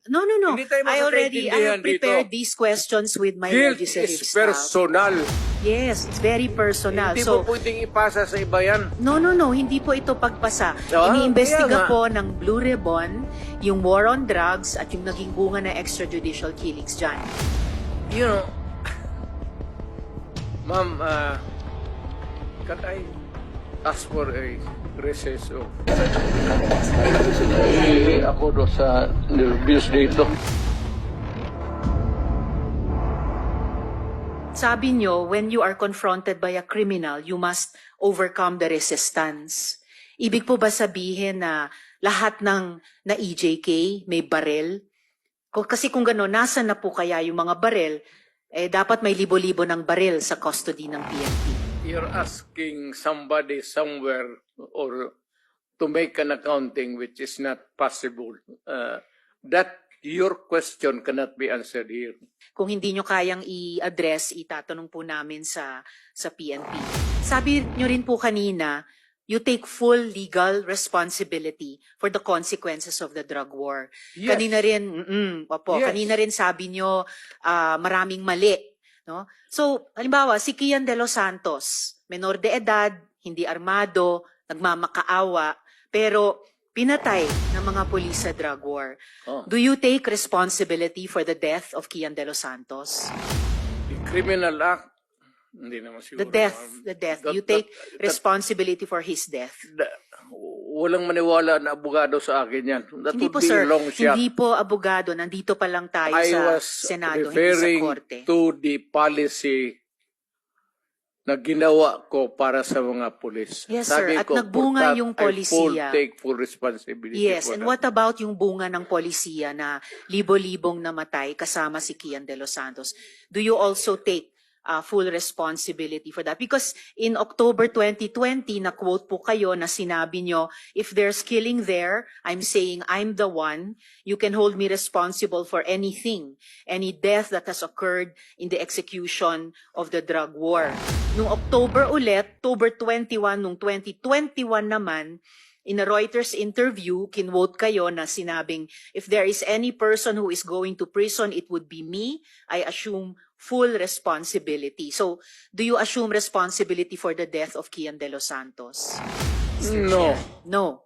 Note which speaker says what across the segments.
Speaker 1: No, no, no.
Speaker 2: Hindi tayo
Speaker 1: I
Speaker 2: magkakaintindihan
Speaker 1: have prepared
Speaker 2: dito.
Speaker 1: these questions with my
Speaker 2: Guilt
Speaker 1: legislative
Speaker 2: is
Speaker 1: staff.
Speaker 2: personal.
Speaker 1: Yes, it's very personal.
Speaker 2: Hindi
Speaker 1: So,
Speaker 2: mo pwedeng ipasa sa iba yan.
Speaker 1: no, no, no. Hindi po ito pagpasa.
Speaker 2: Ah,
Speaker 1: Iniimbestiga
Speaker 2: kaya nga.
Speaker 1: po ng Blue Ribbon yung war on drugs at yung naging bunga ng extrajudicial killings dyan.
Speaker 2: You know, ma'am, can I ask for a recess of... ako do sa nervous dito.
Speaker 1: Sabi nyo, when you are confronted by a criminal, you must overcome the resistance. Ibig po ba sabihin na lahat ng na EJK may barel? Kasi kung gano'n, nasa na po kaya yung mga barel, dapat may libo-libo ng barel sa custody ng PNP.
Speaker 2: You're asking somebody somewhere or to make an accounting which is not possible. That your question cannot be answered here.
Speaker 1: Kung hindi nyo kayang i-address, itatanong po namin sa PNP. Sabi nyo rin po kanina, you take full legal responsibility for the consequences of the drug war.
Speaker 2: Yes.
Speaker 1: Kanina rin,
Speaker 2: Yes.
Speaker 1: kanina rin sabi nyo, maraming mali. No? So, halimbawa, si Kian De Los Santos, menor de edad, hindi armado, nagmamakaawa, pero pinatay ng mga pulis sa drug war.
Speaker 2: Oh.
Speaker 1: Do you take responsibility for the death of Kian De Los Santos?
Speaker 2: The criminal act, hindi naman siguro.
Speaker 1: The death. You take responsibility for his death.
Speaker 2: Walang maniwala na abogado sa akin yan. That
Speaker 1: Hindi
Speaker 2: would
Speaker 1: po,
Speaker 2: be
Speaker 1: sir.
Speaker 2: a long shot.
Speaker 1: Hindi po abogado. Nandito pa lang tayo
Speaker 2: I
Speaker 1: sa
Speaker 2: was
Speaker 1: Senado, hindi sa
Speaker 2: referring
Speaker 1: Korte.
Speaker 2: to the policy na ginawa ko para sa mga pulis.
Speaker 1: Yes,
Speaker 2: Sabi
Speaker 1: sir. At
Speaker 2: ko,
Speaker 1: nagbunga
Speaker 2: for that,
Speaker 1: yung
Speaker 2: I
Speaker 1: polisiya.
Speaker 2: take full responsibility
Speaker 1: Yes,
Speaker 2: for
Speaker 1: and
Speaker 2: that.
Speaker 1: what about yung bunga ng polisiya na libo-libong namatay kasama si Kian De Los Santos? Do you also take full responsibility for that? Because in October 2020, na-quote po kayo na sinabi nyo, if there's killing there, I'm saying I'm the one. You can hold me responsible for anything, any death that has occurred in the execution of the drug war. Nung October ulit, October 21, nung 2021 naman, in a Reuters interview, kinwote kayo na sinabing, if there is any person who is going to prison, it would be me. I assume full responsibility. So, do you assume responsibility for the death of Kian De Los Santos?
Speaker 2: No.
Speaker 1: No.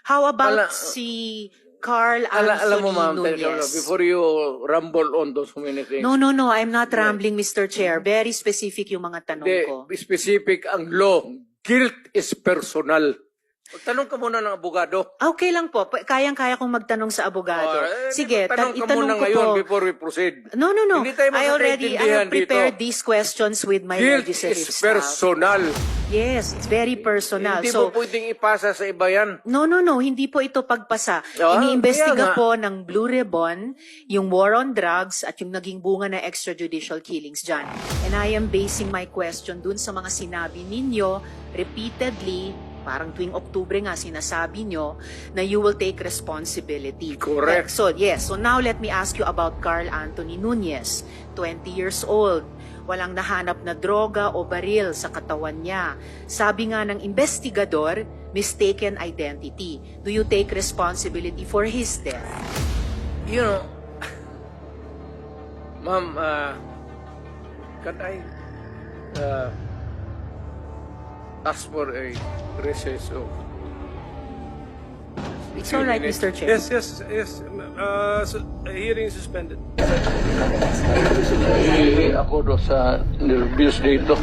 Speaker 1: How about si Carl Anthony
Speaker 2: Alam mo, ma'am,
Speaker 1: Nunez?
Speaker 2: before you rumble on those many things,
Speaker 1: No, I'm not rambling, Mr. Chair. Very specific yung mga tanong ko.
Speaker 2: specific ang law. Guilt is personal. Tanong ka muna ng abogado.
Speaker 1: Okay lang po. Kayang-kaya kong magtanong sa abogado. Sige,
Speaker 2: tanong ka
Speaker 1: itanong
Speaker 2: muna
Speaker 1: ko
Speaker 2: ngayon
Speaker 1: po.
Speaker 2: before we proceed.
Speaker 1: No.
Speaker 2: Hindi tayo
Speaker 1: I
Speaker 2: magkakaintindihan
Speaker 1: have prepared
Speaker 2: dito.
Speaker 1: these questions with my
Speaker 2: Guilt
Speaker 1: legislative
Speaker 2: is
Speaker 1: staff.
Speaker 2: personal.
Speaker 1: Yes, it's very personal.
Speaker 2: Hindi
Speaker 1: So,
Speaker 2: mo pwedeng ipasa sa iba yan.
Speaker 1: no. Hindi po ito pagpasa.
Speaker 2: Ah,
Speaker 1: Iniimbestiga
Speaker 2: kaya nga.
Speaker 1: po ng Blue Ribbon yung war on drugs at yung naging bunga ng extrajudicial killings dyan. And I am basing my question dun sa mga sinabi ninyo repeatedly, parang tuwing Oktubre nga sinasabi nyo na you will take responsibility.
Speaker 2: Correct.
Speaker 1: So now let me ask you about Carl Anthony Nunez, 20 years old. Walang nahanap na droga o baril sa katawan niya. Sabi nga ng investigador, mistaken identity. Do you take responsibility for his death?
Speaker 2: You know, ma'am, can I ask for a recess of...
Speaker 1: It's all right, Mr. Chair.
Speaker 3: Yes. Hearing is suspended.
Speaker 2: ako do sa nervous dito.